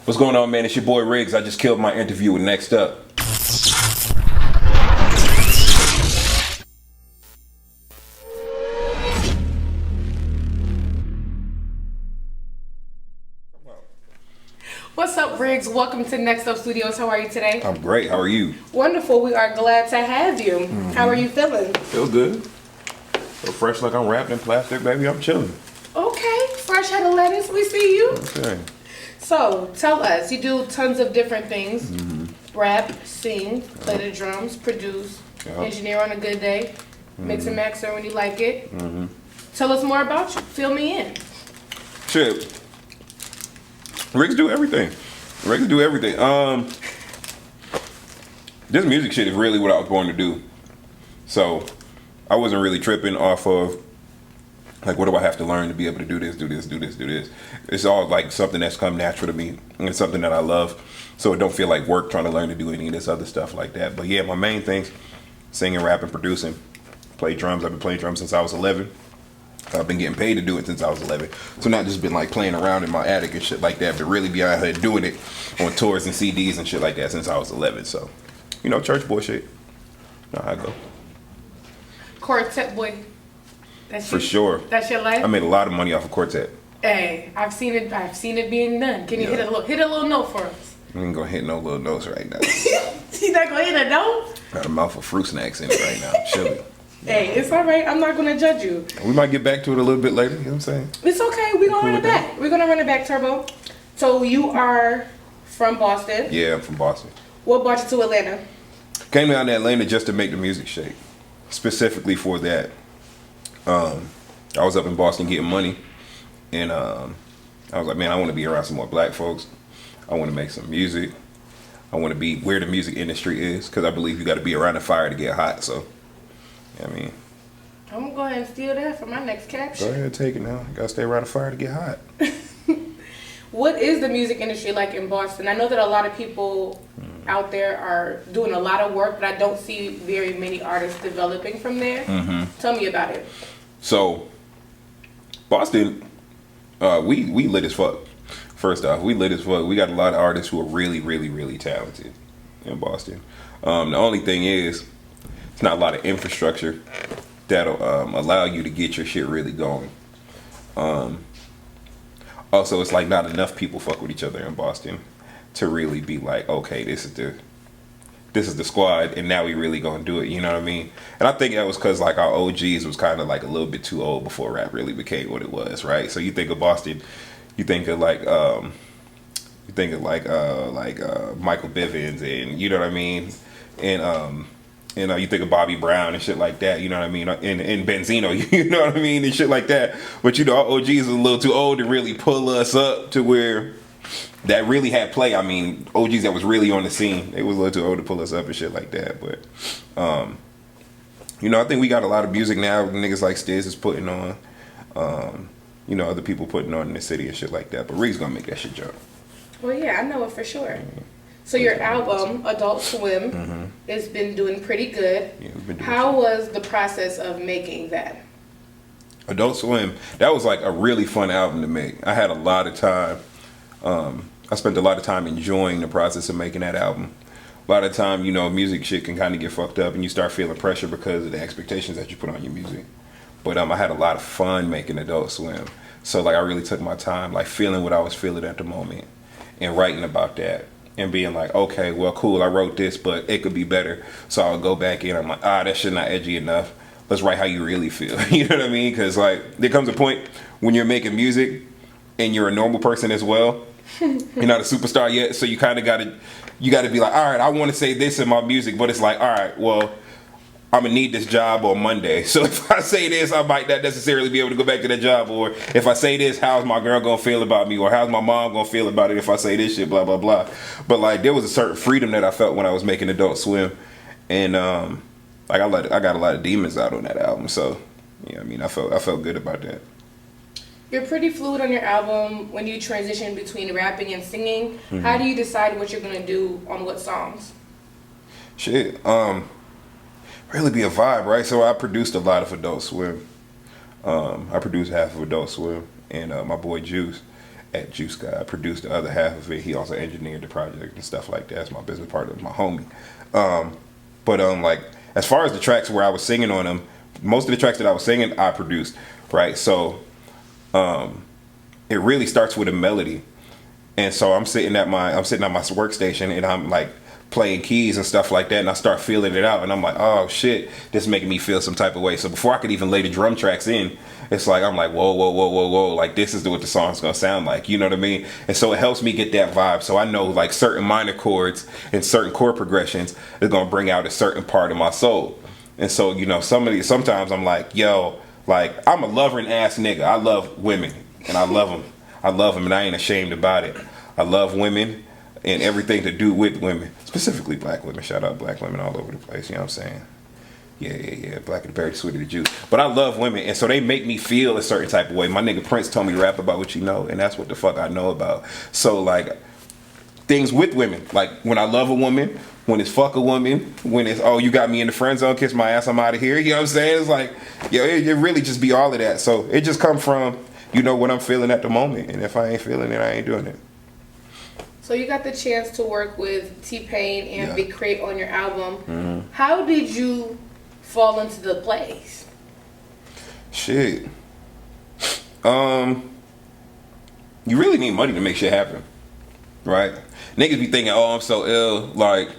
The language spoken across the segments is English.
What's going on, man? It's your boy Riggz. I just killed my interview with Next Up. What's up, Riggz? Welcome to Next Up Studios. How are you today? I'm great. How are you? Wonderful. We are glad to have you. How are you feeling? Feel good. Feel fresh like I'm wrapped in plastic, baby. I'm chilling. Okay. Fresh head of lettuce. We see you. Okay. So, tell us. You do tons of different things. Rap, sing, play the drums, produce, engineer on a good day, mix and master when you like it. Tell us more about you. Fill me in. Shit. Riggz do everything. Riggz do everything. This music shit is really what I was born to do. So I wasn't really tripping off of like, what do I have to learn to be able to do this, do this, do this, do this. It's all like something that's come natural to me, and it's something that I love. So it don't feel like work trying to learn to do any of this other stuff like that. But yeah, my main things: singing, rapping, producing, play drums. I've been playing drums since I was 11. I've been getting paid to do it since I was 11. So not just been like playing around in my attic and shit like that, but really be out here doing it on tours and CDs and shit like that since I was 11. So, you know, church boy shit. Know how I go. Quartet boy. That's For you? sure. That's your life? I made a lot of money off of Quartet. Hey, I've seen it being done. Can you hit a little note for us? I ain't gonna hit no little notes right now. He's not gonna hit a note? Got a mouth of fruit snacks in it right now. Chilly. Hey, it's all right. I'm not gonna judge you. We might get back to it a little bit later. You know what I'm saying? It's okay. We're gonna run it back. We're gonna run it back, Turbo. So you are from Boston. Yeah, I'm from Boston. What brought you to Atlanta? Came down to Atlanta just to make the music shake. Specifically for that. I was up in Boston getting money, and I was like, man, I want to be around some more black folks. I want to make some music. I want to be where the music industry is, because I believe you got to be around the fire to get hot. So, I mean, I'm gonna go ahead and steal that for my next caption. go ahead, take it now. You got to stay around the fire to get hot. What is the music industry like in Boston? I know that a lot of people out there are doing a lot of work, but I don't see very many artists developing from there. Tell me about it. So, Boston, we lit as fuck. First off, we lit as fuck. We got a lot of artists who are really, really, really talented in Boston. The only thing is, it's not a lot of infrastructure that'll allow you to get your shit really going. Also, it's like not enough people fuck with each other in Boston to really be like, okay, this is the squad, and now we really gonna do it. You know what I mean? And I think that was because like our OGs was kind of like a little bit too old before rap really became what it was, right? So you think of Boston, you think of like Michael Bivins, and you know what I mean, and you think of Bobby Brown and shit like that, you know what I mean, and Benzino, you know what I mean, and shit like that. But you know, our OGs is a little too old to really pull us up to where that really had play. I mean, OGs that was really on the scene, they was a little too old to pull us up and shit like that. But you know, I think we got a lot of music now. Niggas like Stiz is putting on, you know, other people putting on in the city and shit like that. But Riggz gonna make that shit jump. Well, yeah, I know it for sure. So your album, Adult Swim, has been doing pretty good. Yeah, we've been doing How was the process of making that? Adult Swim, that was like a really fun album to make. I had a lot of time. I spent a lot of time enjoying the process of making that album. A lot of time, you know, music shit can kind of get fucked up and you start feeling pressure because of the expectations that you put on your music. But I had a lot of fun making Adult Swim. So like I really took my time, like feeling what I was feeling at the moment and writing about that and being like, okay, well, cool, I wrote this, but it could be better. So I'll go back in, I'm like, that shit not edgy enough. Let's write how you really feel. You know what I mean? Because like there comes a point when you're making music and you're a normal person as well. You're not a superstar yet, so you kind of gotta be like, all right, I want to say this in my music, but it's like, all right, well, I'm gonna need this job on Monday. So if I say this, I might not necessarily be able to go back to that job. Or if I say this, how's my girl gonna feel about me? Or how's my mom gonna feel about it if I say this shit? Blah blah blah. But like, there was a certain freedom that I felt when I was making Adult Swim, and like I got a lot of demons out on that album. So yeah, I mean, I felt good about that. You're pretty fluid on your album when you transition between rapping and singing. How do you decide what you're gonna do on what songs? Shit, really be a vibe, right? So I produced a lot of Adult Swim. I produced half of Adult Swim, and my boy Juice. at Juice Guy. I produced the other half of it. He also engineered the project and stuff like that. That's my business partner, my homie. But like as far as the tracks where I was singing on them, most of the tracks that I was singing, I produced, right? So it really starts with a melody. And so I'm sitting at my workstation and I'm like playing keys and stuff like that, and I start feeling it out and I'm like, oh shit, this is making me feel some type of way. So before I could even lay the drum tracks in, it's like I'm like, whoa, like this is what the song's gonna sound like, you know what I mean? And so it helps me get that vibe. So I know like certain minor chords and certain chord progressions is gonna bring out a certain part of my soul. And so, you know, sometimes I'm like, yo, like I'm a loving ass nigga. I love women and I love them and I ain't ashamed about it. I love women and everything to do with women, specifically black women. Shout out black women all over the place, you know what I'm saying? Yeah. Black and the berry, sweet of the juice. But I love women, and so they make me feel a certain type of way. My nigga Prince told me to rap about what you know, and that's what the fuck I know about. So, like, things with women. Like, when I love a woman, when it's fuck a woman, when it's, oh, you got me in the friend zone, kiss my ass, I'm out of here. You know what I'm saying? It's like, yo, it really just be all of that. So, it just come from, you know, what I'm feeling at the moment. And if I ain't feeling it, I ain't doing it. So you got the chance to work with T-Pain and Big Crit on your album. Mm-hmm. How did you fall into the plays? Shit. You really need money to make shit happen, right? Niggas be thinking, oh, I'm so ill, like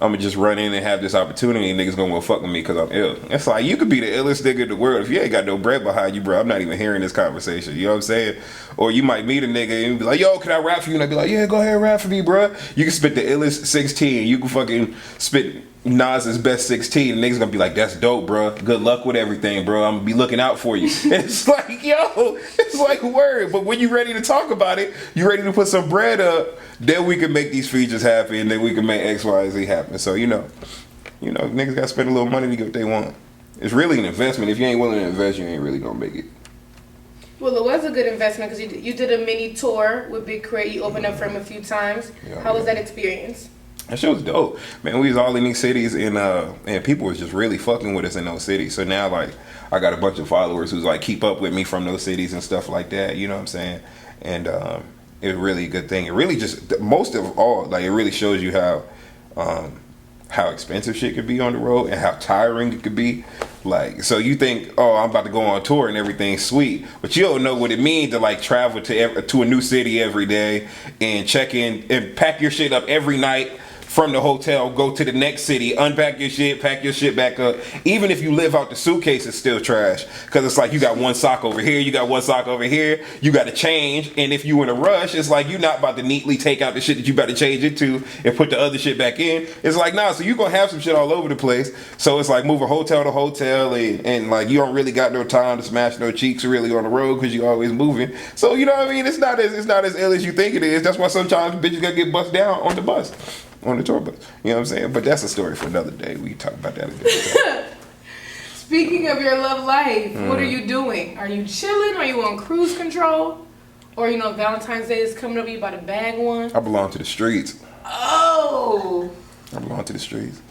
I'm gonna just run in and have this opportunity and niggas gonna fuck with me because I'm ill. It's like, you could be the illest nigga in the world. If you ain't got no bread behind you, bro, I'm not even hearing this conversation. You know what I'm saying? Or you might meet a nigga and be like, yo, can I rap for you? And I'd be like, yeah, go ahead, rap for me, bro. You can spit the illest 16. You can fucking spit Nas's best 16. And niggas gonna be like, that's dope, bro. Good luck with everything, bro. I'm gonna be looking out for you. And it's like, yo, it's like word. But when you ready to talk about it, you ready to put some bread up, then we can make these features happen, and then we can make X, Y, Z happen. So, you know, niggas gotta spend a little money to get what they want. It's really an investment. If you ain't willing to invest, you ain't really gonna make it. Well, it was a good investment because you did a mini tour with Big Crit. You opened up for him a few times. How was that experience? That shit was dope, man. We was all in these cities, and people was just really fucking with us in those cities. So now, like, I got a bunch of followers who's like keep up with me from those cities and stuff like that. You know what I'm saying? And it's really a good thing. It really just, most of all, like, it really shows you how expensive shit could be on the road and how tiring it could be. Like, so you think, oh, I'm about to go on tour and everything's sweet, but you don't know what it means to like travel to a new city every day and check in and pack your shit up every night from the hotel, go to the next city, unpack your shit, pack your shit back up. Even if you live out the suitcase, it's still trash. Because it's like you got one sock over here, you got one sock over here, you got to change. And if you in a rush, it's like you're not about to neatly take out the shit that you about to change into and put the other shit back in. It's like, nah, so you're going to have some shit all over the place. So it's like moving hotel to hotel and like you don't really got no time to smash no cheeks really on the road because you always moving. So, you know what I mean? It's not as ill as you think it is. That's why sometimes bitches got to get bust down on the bus. On the tour bus. You know what I'm saying? But that's a story for another day. We can talk about that a different time. Speaking of your love life, what are you doing? Are you chilling? Are you on cruise control? Or, you know, Valentine's Day is coming up, you about to bag one? I belong to the streets. Oh. I belong to the streets.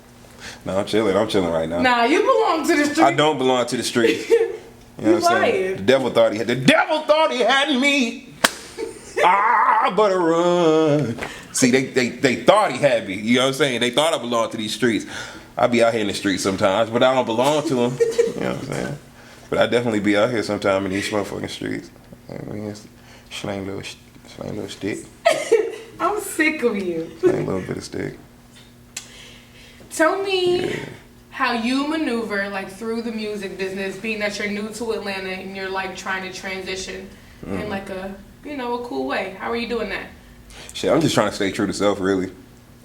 No, I'm chilling right now. Nah, you belong to the streets. I don't belong to the streets. You know what I'm saying? The devil thought he had me. I better run. See, they thought he had me. You know what I'm saying? They thought I belonged to these streets. I be out here in the streets sometimes, but I don't belong to them. You know what I'm saying? But I definitely be out here sometime in these motherfucking streets. I mean, slang little stick. I'm sick of you. Slang a little bit of stick. Tell me how you maneuver like through the music business, being that you're new to Atlanta and you're like trying to transition in like a cool way. How are you doing that? Shit, I'm just trying to stay true to self, really.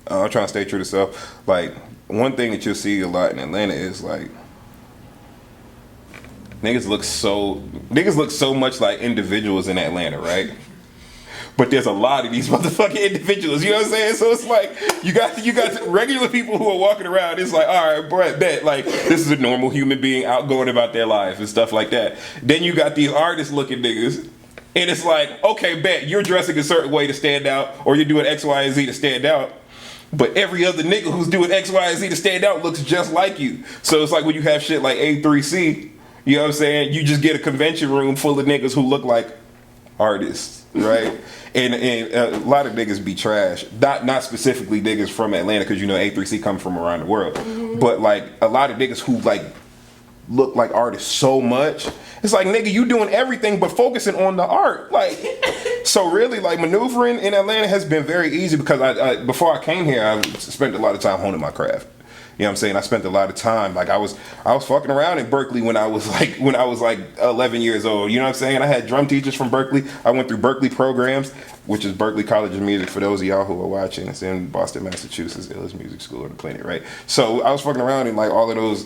I'm trying to stay true to self. Like, one thing that you'll see a lot in Atlanta is like niggas look so much like individuals in Atlanta, right? But there's a lot of these motherfucking individuals, you know what I'm saying? So it's like you got regular people who are walking around. It's like, all right, bro, bet like this is a normal human being out going about their life and stuff like that. Then you got these artist looking niggas. And it's like, okay, bet, you're dressing a certain way to stand out, or you're doing X, Y, and Z to stand out. But every other nigga who's doing X, Y, and Z to stand out looks just like you. So it's like when you have shit like A3C, you know what I'm saying? You just get a convention room full of niggas who look like artists, right? And a lot of niggas be trash. Not specifically niggas from Atlanta, because you know A3C come from around the world. But like a lot of niggas who like look like artists so much. It's like, nigga, you doing everything but focusing on the art. Like, so really, like, maneuvering in Atlanta has been very easy because I before I came here, I spent a lot of time honing my craft. You know what I'm saying? I spent a lot of time. Like, I was fucking around in Berkeley when I was like 11 years old. You know what I'm saying? I had drum teachers from Berkeley. I went through Berkeley programs, which is Berkeley College of Music for those of y'all who are watching. It's in Boston, Massachusetts, illest music school on the planet, right? So I was fucking around in like all of those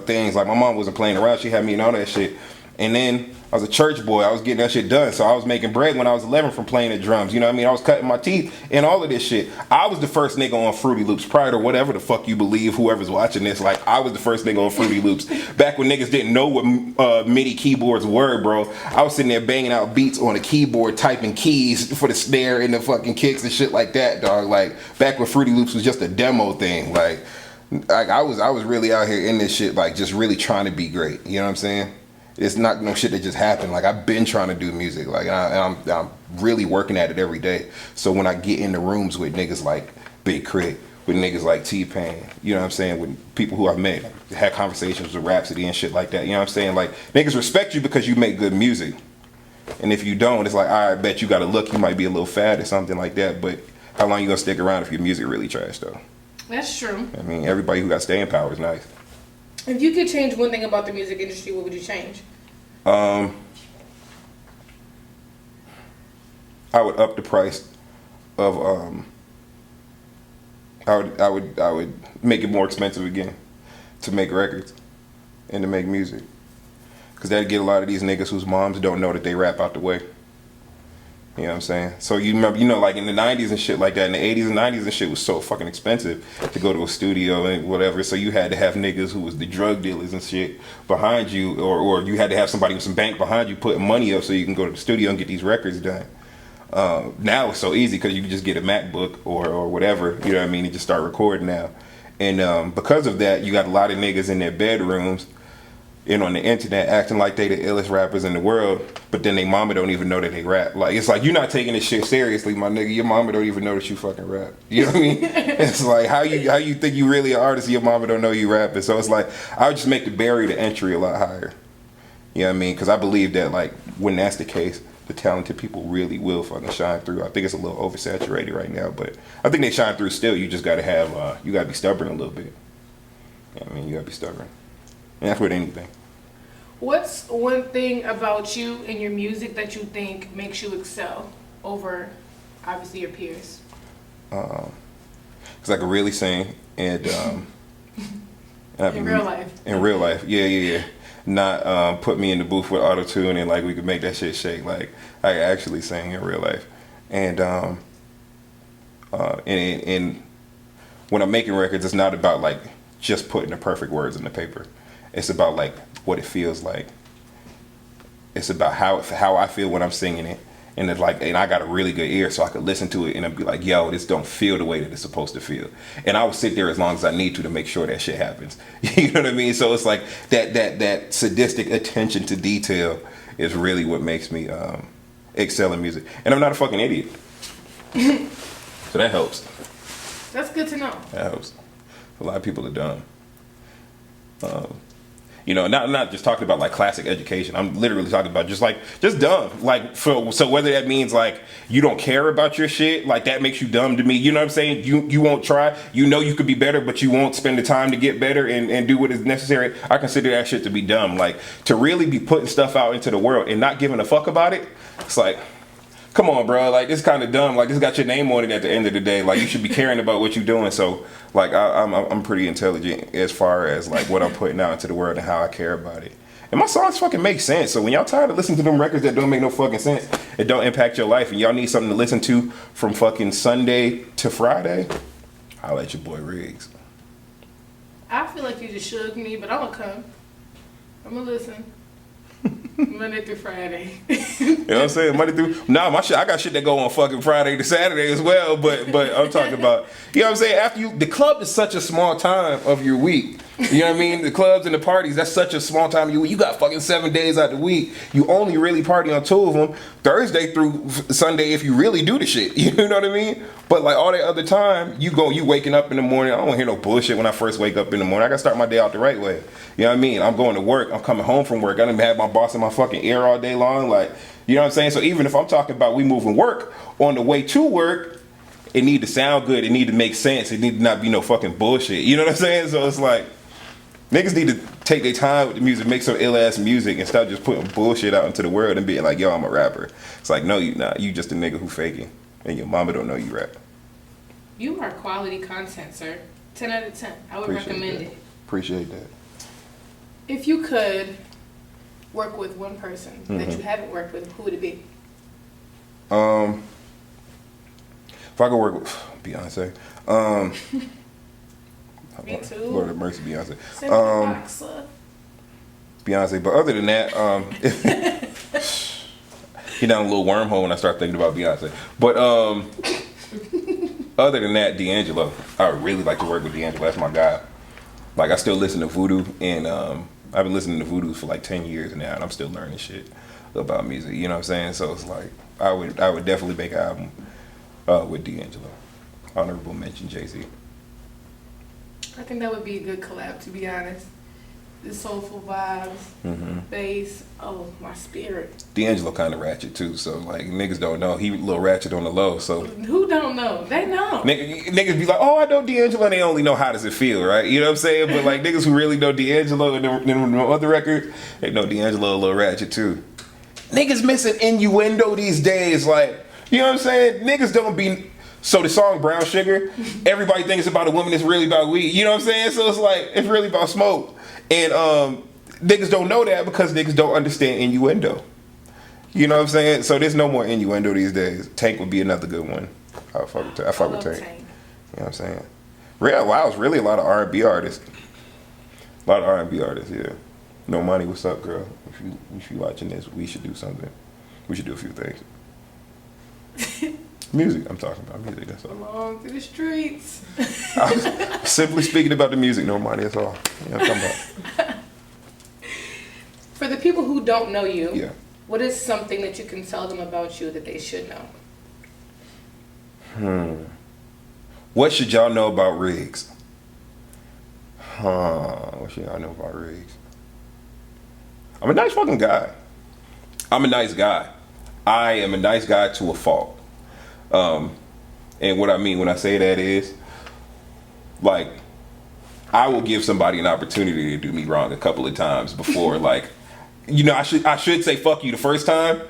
things. Like, my mom wasn't playing around. She had me in all that shit. And then I was a church boy. I was getting that shit done. So I was making bread when I was 11 from playing the drums. You know what I mean? I was cutting my teeth and all of this shit. I was the first nigga on Fruity Loops prior to whatever the fuck you believe, whoever's watching this. Like, I was the first nigga on Fruity Loops. Back when niggas didn't know what MIDI keyboards were, bro. I was sitting there banging out beats on a keyboard, typing keys for the snare and the fucking kicks and shit like that, dog. Like, back when Fruity Loops was just a demo thing. Like I was really out here in this shit, like, just really trying to be great. You know what I'm saying? It's not no shit that just happened. Like, I've been trying to do music. Like, I'm really working at it every day. So when I get in the rooms with niggas like Big Crit, with niggas like T-Pain, you know what I'm saying, with people who I've met, had conversations with Rhapsody and shit like that. You know what I'm saying? Like, niggas respect you because you make good music. And if you don't, it's like, I bet you gotta look, you might be a little fat or something like that. But how long you gonna stick around if your music really trash, though? That's true. I mean, everybody who got staying power is nice. If you could change one thing about the music industry, what would you change? I would up the price of I would make it more expensive again to make records and to make music, because that'd get a lot of these niggas whose moms don't know that they rap out the way. You know what I'm saying? So you remember, you know, like in the 90s and shit like that, in the 80s and 90s and shit was so fucking expensive to go to a studio and whatever. So you had to have niggas who was the drug dealers and shit behind you, or you had to have somebody with some bank behind you putting money up so you can go to the studio and get these records done. Now it's so easy because you can just get a MacBook or whatever, you know what I mean, and just start recording now. And because of that, you got a lot of niggas in their bedrooms and on the internet acting like they the illest rappers in the world, but then they mama don't even know that they rap. Like, it's like, you're not taking this shit seriously, my nigga. Your mama don't even know that you fucking rap. You know what I mean? It's like, how you think you really an artist, your mama don't know you rapping. So it's like, I would just make the barrier to entry a lot higher. You know what I mean? Because I believe that, like, when that's the case, the talented people really will fucking shine through. I think it's a little oversaturated right now, but I think they shine through still. You just gotta have, you gotta be stubborn a little bit. You know what I mean? You gotta be stubborn. And that's with anything. What's one thing about you and your music that you think makes you excel over, obviously, your peers? Because I can really sing, and in real life. In real life, yeah. Not put me in the booth with auto-tune and like we could make that shit shake. Like, I actually sing in real life, and when I'm making records, it's not about like just putting the perfect words in the paper. It's about like what it feels like. It's about how I feel when I'm singing it, and it's like, and I got a really good ear, so I could listen to it and I'd be like, yo, this don't feel the way that it's supposed to feel. And I will sit there as long as I need to make sure that shit happens. You know what I mean? So it's like that sadistic attention to detail is really what makes me excel in music. And I'm not a fucking idiot, so that helps. That's good to know. That helps. A lot of people are dumb. You know, not just talking about like classic education. I'm literally talking about just dumb. Like, so whether that means like you don't care about your shit, like that makes you dumb to me. You know what I'm saying? You won't try. You know you could be better, but you won't spend the time to get better and do what is necessary. I consider that shit to be dumb. Like, to really be putting stuff out into the world and not giving a fuck about it. It's like, come on, bro. Like, this kind of dumb. Like, this got your name on it at the end of the day. Like, you should be caring about what you're doing. So, like, I'm pretty intelligent as far as like what I'm putting out into the world and how I care about it. And my songs fucking make sense. So when y'all tired of listening to them records that don't make no fucking sense, it don't impact your life, and y'all need something to listen to from fucking Sunday to Friday, I'll let your boy Riggz. I feel like you just shook me, but I'm gonna come. I'm gonna listen. Monday through Friday. You know what I'm saying? Monday through. Nah, my shit. I got shit that go on fucking Friday to Saturday as well. But I'm talking about. You know what I'm saying? After you, the club is such a small time of your week. You know what I mean? The clubs and the parties, that's such a small time of your week. You got fucking 7 days out the week. You only really party on 2 of them, Thursday through Sunday, if you really do the shit. You know what I mean? But like all that other time, you waking up in the morning. I don't want to hear no bullshit when I first wake up in the morning. I got to start my day out the right way. You know what I mean? I'm going to work. I'm coming home from work. I done had my boss in my fucking ear all day long. Like, you know what I'm saying? So even if I'm talking about we moving work, on the way to work, it need to sound good. It need to make sense. It need to not be no fucking bullshit. You know what I'm saying? So it's like, niggas need to take their time with the music, make some ill-ass music, and stop just putting bullshit out into the world and being like, yo, I'm a rapper. It's like, no, you not. You just a nigga who faking. And your mama don't know you rap. You are quality content, sir. 10 out of 10. I would recommend it. Appreciate that. If you could work with one person that you haven't worked with, who would it be? If I could work with Beyonce. Me too. Lord have mercy, Beyonce. Send me the box, Beyonce. But other than that, you down a little wormhole when I start thinking about Beyonce. But other than that, D'Angelo. I would really like to work with D'Angelo. That's my guy. Like, I still listen to Voodoo, and I've been listening to Voodoo for like 10 years now, and I'm still learning shit about music. You know what I'm saying? So it's like, I would definitely make an album with D'Angelo. Honorable mention, Jay-Z. I think that would be a good collab, to be honest. The soulful vibes, bass, oh, my spirit. D'Angelo kind of ratchet too, so like niggas don't know. He a little ratchet on the low, so. Who don't know? They know. Niggas be like, oh, I know D'Angelo, and they only know how does it feel, right? You know what I'm saying? But like niggas who really know D'Angelo and then the other record, they know D'Angelo a little ratchet too. Niggas missing innuendo these days, like, you know what I'm saying? Niggas don't be. So the song Brown Sugar, everybody thinks it's about a woman, it's really about weed. You know what I'm saying? So it's like, it's really about smoke. And niggas don't know that because niggas don't understand innuendo. You know what I'm saying? So there's no more innuendo these days. Tank would be another good one. I fuck with Tank. You know what I'm saying? Real Wild's really a lot of R&B artists. A lot of R&B artists, yeah. No Money, what's up, girl? If you watching this, we should do something. We should do a few things. Music, I'm talking about music, that's all. Along through the streets. I'm simply speaking about the music, no money, that's all. Yeah, I'm talking about. For the people who don't know you, yeah. What is something that you can tell them about you that they should know? What should y'all know about Riggz? What should y'all know about Riggz? I'm a nice fucking guy. I'm a nice guy. I am a nice guy to a fault. And what I mean when I say that is, like, I will give somebody an opportunity to do me wrong a couple of times before, like, you know, I should say fuck you the first time,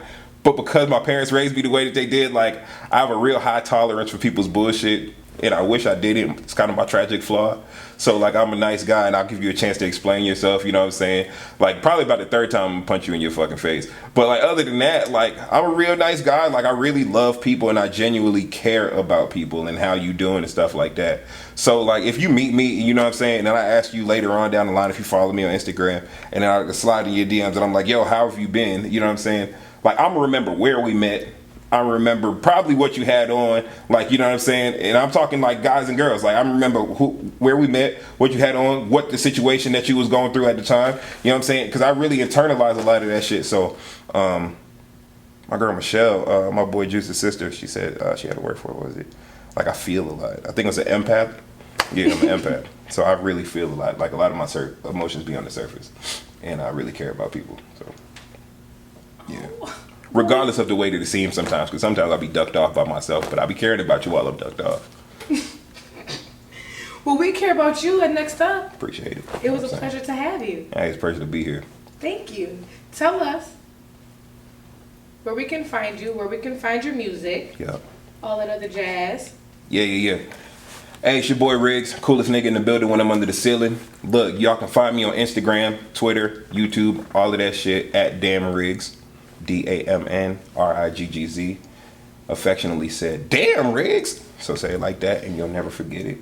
but because my parents raised me the way that they did, like, I have a real high tolerance for people's bullshit, and I wish I didn't. It's kind of my tragic flaw. So, like, I'm a nice guy, and I'll give you a chance to explain yourself, you know what I'm saying? Like, probably about the third time I'm gonna punch you in your fucking face. But, like, other than that, like, I'm a real nice guy. Like, I really love people, and I genuinely care about people and how you doing and stuff like that. So, like, if you meet me, you know what I'm saying, and then I ask you later on down the line if you follow me on Instagram, and then I slide in your DMs, and I'm like, yo, how have you been? You know what I'm saying? Like, I'm gonna remember where we met. I remember probably what you had on, like, you know what I'm saying? And I'm talking like guys and girls. Like, I remember where we met, what you had on, what the situation that you was going through at the time. You know what I'm saying? Because I really internalized a lot of that shit. So, my girl Michelle, my boy Juice's sister, she said she had a word for it. What was it? Like, I feel a lot. I think it was an empath. Yeah, I'm an empath. So I really feel a lot. Like, a lot of my emotions be on the surface. And I really care about people. So, yeah. Regardless of the way that it seems sometimes, because sometimes I'll be ducked off by myself, but I'll be caring about you while I'm ducked off. Well, we care about you, and next up. Appreciate it. It was a pleasure to have you. Hey, it's a pleasure to be here. Thank you. Tell us where we can find you, where we can find your music. Yeah. All that other jazz. Yeah. Hey, it's your boy Riggz, coolest nigga in the building when I'm under the ceiling. Look, y'all can find me on Instagram, Twitter, YouTube, all of that shit at Damn Riggz. DAMNRIGGZ, affectionately said, damn Riggz. So say it like that and you'll never forget it.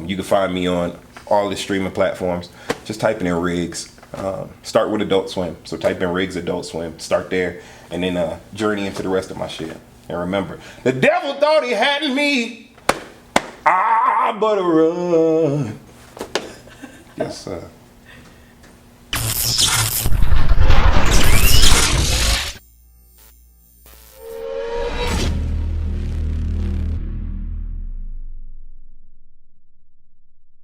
You can find me on all the streaming platforms. Just typing in Riggz. Start with Adult Swim. So type in Riggz Adult Swim. Start there, and then journey into the rest of my shit. And remember, the devil thought he had me. But run. Yes, sir.